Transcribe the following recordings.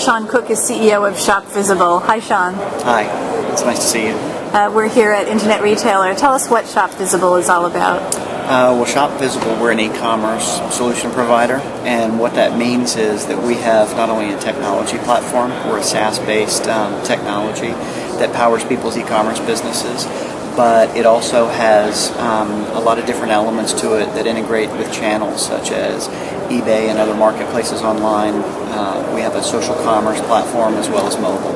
Sean Cook is CEO of ShopVisible. Hi, Sean. Hi, it's nice to see you. We're here at Internet Retailer. Tell us what ShopVisible is all about. Well, ShopVisible, we're an e-commerce solution provider, and what that means is that we have not only a technology platform, we're a SaaS-based technology that powers people's e-commerce businesses, but it also has a lot of different elements to it that integrate with channels such as eBay and other marketplaces online. We have a social commerce platform as well as mobile.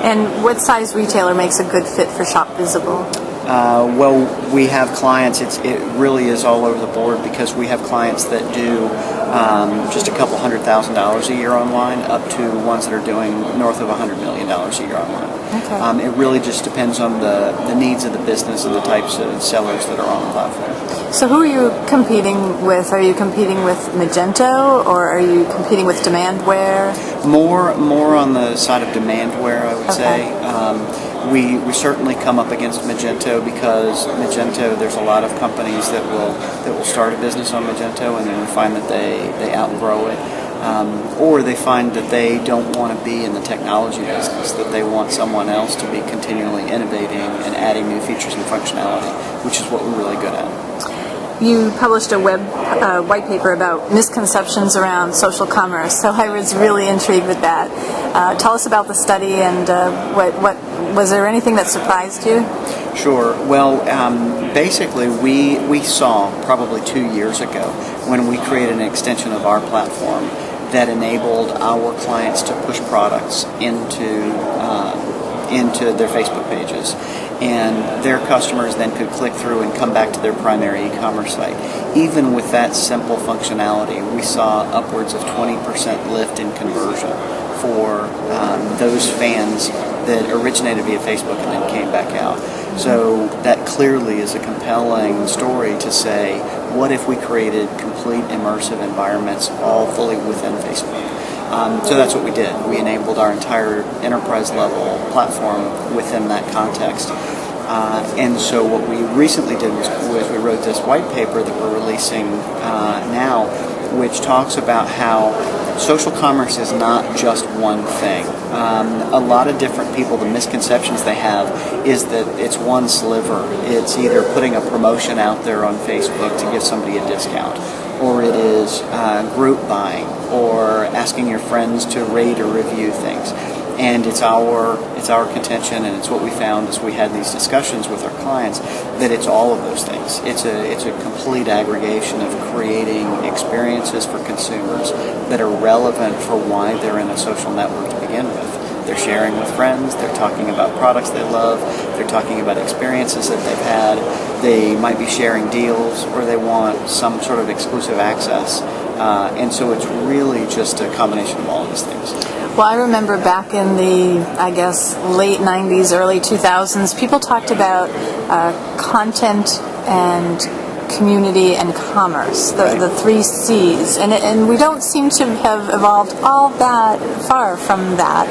And what size retailer makes a good fit for ShopVisible? Well, we have clients, it really is all over the board, because we have clients that do just a couple $100,000 a year online up to ones that are doing north of $100 million a year online. Okay. It really just depends on the needs of the business and the types of sellers that are on the platform. So who are you competing with? Are you competing with Magento, or are you competing with Demandware? More on the side of Demandware, I would say. We certainly come up against Magento, because Magento, there's a lot of companies that will start a business on Magento, and then we find that they outgrow it, or they find that they don't want to be in the technology business, that they want someone else to be continually innovating and adding new features and functionality, which is what we're really good at. You published a white paper about misconceptions around social commerce, so I was really intrigued with that. Tell us about the study, and what was there anything that surprised you? Sure. Well, basically, we saw probably 2 years ago, when we created an extension of our platform that enabled our clients to push products into their Facebook pages, and their customers then could click through and come back to their primary e-commerce site. Even with that simple functionality, we saw upwards of 20% lift in conversion for those fans that originated via Facebook and then came back out. So that clearly is a compelling story to say, what if we created complete immersive environments all fully within Facebook? So that's what we did. We enabled our entire enterprise level platform within that context. And so what we recently did was we wrote this white paper that we're releasing now, which talks about how social commerce is not just one thing. A lot of different people, the misconceptions they have is that it's one sliver. It's either putting a promotion out there on Facebook to give somebody a discount, or it is group buying, or asking your friends to rate or review things. And it's our contention, and it's what we found as we had these discussions with our clients, that it's all of those things. It's a complete aggregation of creating experiences for consumers that are relevant for why they're in a social network to begin with. They're sharing with friends, they're talking about products they love, they're talking about experiences that they've had, they might be sharing deals, or they want some sort of exclusive access. And so it's really just a combination of all of these things. Well, I remember back in the, late 90s, early 2000s, people talked about content and community and commerce, the three C's, and we don't seem to have evolved all that far from that.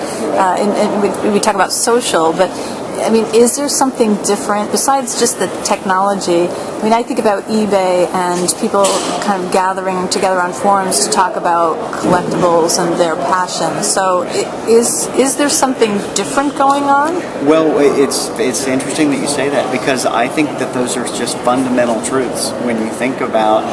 And we talk about social, but I mean, is there something different besides just the technology? I mean, I think about eBay and people kind of gathering together on forums to talk about collectibles and their passion. So is there something different going on? Well, it's interesting that you say that, because I think that those are just fundamental truths. When you think about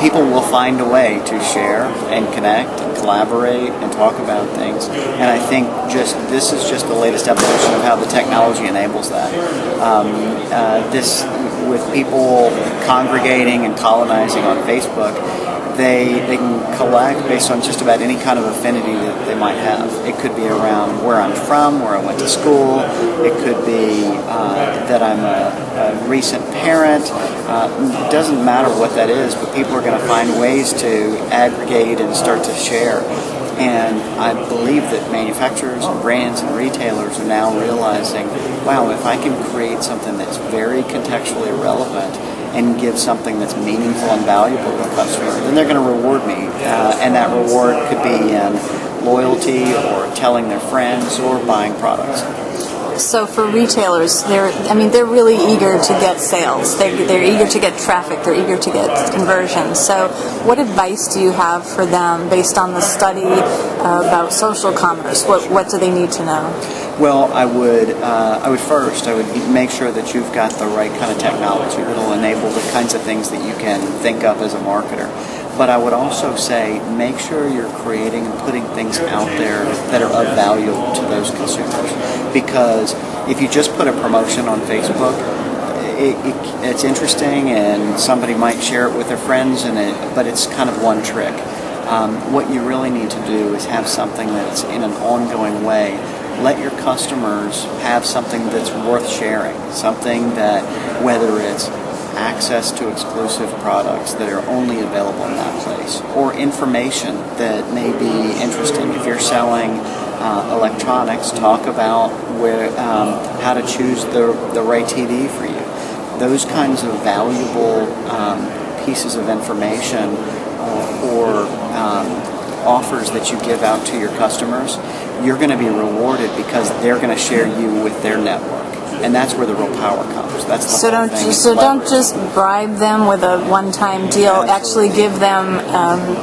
people will find a way to share and connect and collaborate and talk about things, and I think this is just the latest evolution of how the technology enables that. This, with people congregating and colonizing on Facebook, they can collect based on just about any kind of affinity that they might have. It could be around where I'm from, where I went to school. It could be that I'm a recent parent. It doesn't matter what that is, but people are going to find ways to aggregate and start to share. And I believe that manufacturers and brands and retailers are now realizing, wow, if I can create something that's very contextually relevant and give something that's meaningful and valuable to the customer, then they're going to reward me. And that reward could be in loyalty, or telling their friends, or buying products. So for retailers, they're really eager to get sales. They're eager to get traffic. They're eager to get conversions. So what advice do you have for them based on the study about social commerce? What do they need to know? Well, I would make sure that you've got the right kind of technology that will enable the kinds of things that you can think of as a marketer. But I would also say make sure you're creating and putting things out there that are of value to those consumers. Because if you just put a promotion on Facebook, it's interesting and somebody might share it with their friends, but it's kind of one trick. What you really need to do is have something that's in an ongoing way. Let your customers have something that's worth sharing, something that, whether it's access to exclusive products that are only available in that place, or information that may be interesting. If you're selling electronics, talk about how to choose the right TV for you. Those kinds of valuable pieces of information or offers that you give out to your customers, you're going to be rewarded because they're going to share you with their network. And that's where the real power comes. That's the whole thing. So don't just bribe them with a one-time deal. Absolutely. Actually give them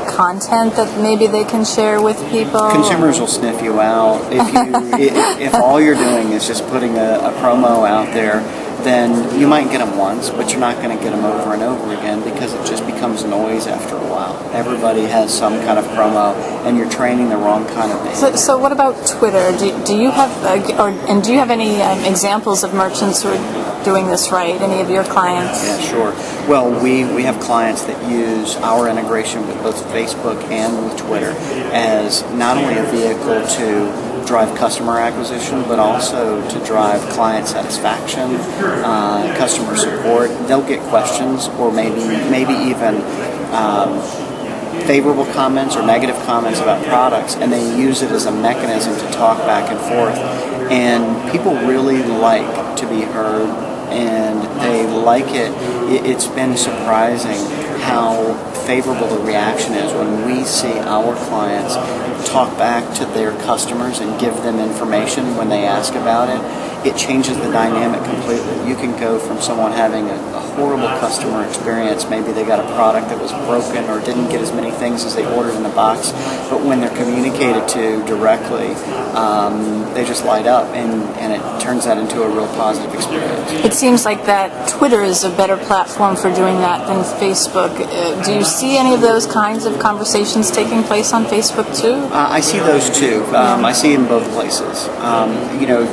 content that maybe they can share with people. Consumers will sniff you out if all you're doing is just putting a promo out there. Then you might get them once, but you're not going to get them over and over again because it just becomes noise after a while. Everybody has some kind of promo, and you're training the wrong kind of behavior. So what about Twitter? Do you have any examples of merchants who are doing this right? Any of your clients? Yeah, sure. Well, we have clients that use our integration with both Facebook and with Twitter as not only a vehicle to drive customer acquisition, but also to drive client satisfaction, customer support. They'll get questions or maybe even favorable comments or negative comments about products, and they use it as a mechanism to talk back and forth. And people really like to be heard, and they like it. It's been surprising how favorable the reaction is when we see our clients talk back to their customers and give them information when they ask about it. It changes the dynamic completely. You can go from someone having a horrible customer experience, maybe they got a product that was broken or didn't get as many things as they ordered in the box, but when they're communicated to directly, they just light up, and it turns that into a real positive experience. It seems like that Twitter is a better platform for doing that than Facebook. Do you see any of those kinds of conversations taking place on Facebook too? I see those too. I see in both places.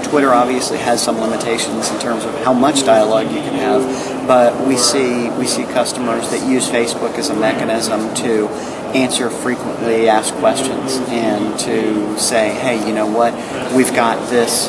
Twitter obviously has some limitations in terms of how much dialogue you can have, but we see customers that use Facebook as a mechanism to answer frequently asked questions and to say, hey, you know what, we've got this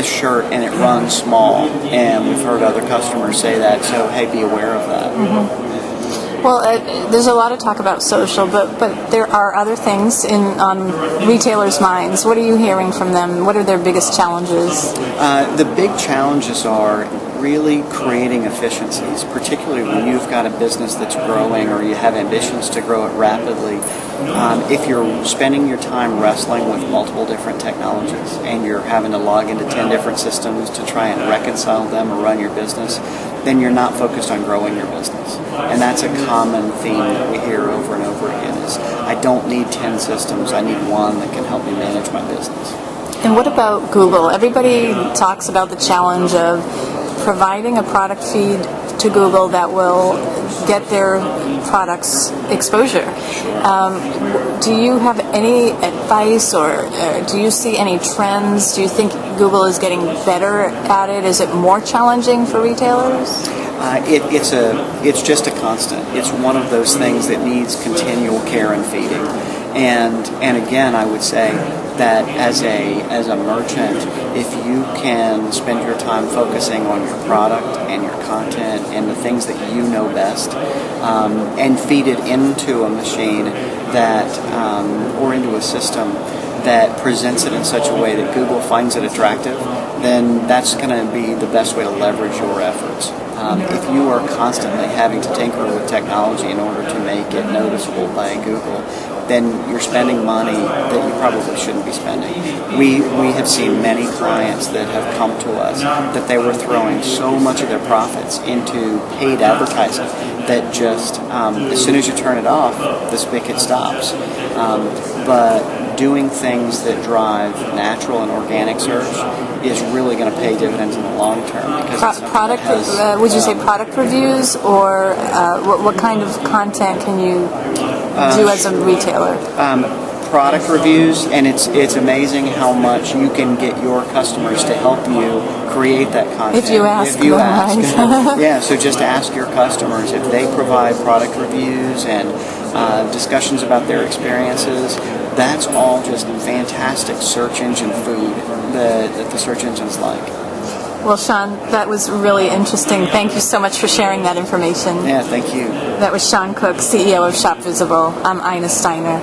shirt and it runs small, and we've heard other customers say that, so hey, be aware of that. Mm-hmm. Well, there's a lot of talk about social, but there are other things on retailers' minds. What are you hearing from them? What are their biggest challenges? The big challenges are really creating efficiencies, particularly when you've got a business that's growing or you have ambitions to grow it rapidly. If you're spending your time wrestling with multiple different technologies and you're having to log into 10 different systems to try and reconcile them or run your business, then you're not focused on growing your business. And that's a common theme that we hear over and over again is, I don't need 10 systems, I need one that can help me manage my business. And what about Google? Everybody talks about the challenge of providing a product feed to Google that will get their products exposure. Do you have any advice, or do you see any trends? Do you think Google is getting better at it? Is it more challenging for retailers? It's just a constant. It's one of those things that needs continual care and feeding. And again, I would say that as a merchant, if you can spend your time focusing on your product and your content and the things that you know best, and feed it into a machine or into a system that presents it in such a way that Google finds it attractive, then that's going to be the best way to leverage your efforts. If you are constantly having to tinker with technology in order to make it noticeable by Google, then you're spending money that you probably shouldn't be spending. We have seen many clients that have come to us that they were throwing so much of their profits into paid advertising that just as soon as you turn it off, the spigot stops. But doing things that drive natural and organic search is really going to pay dividends in the long term. Because product, would you say product reviews, or what kind of content can you do as a retailer? Product reviews, and it's amazing how much you can get your customers to help you create that content. If you ask. Yeah, so just ask your customers if they provide product reviews and discussions about their experiences. That's all just fantastic search engine food that the search engines like. Well, Sean, that was really interesting. Thank you so much for sharing that information. Yeah, thank you. That was Sean Cook, CEO of ShopVisible. I'm Ina Steiner.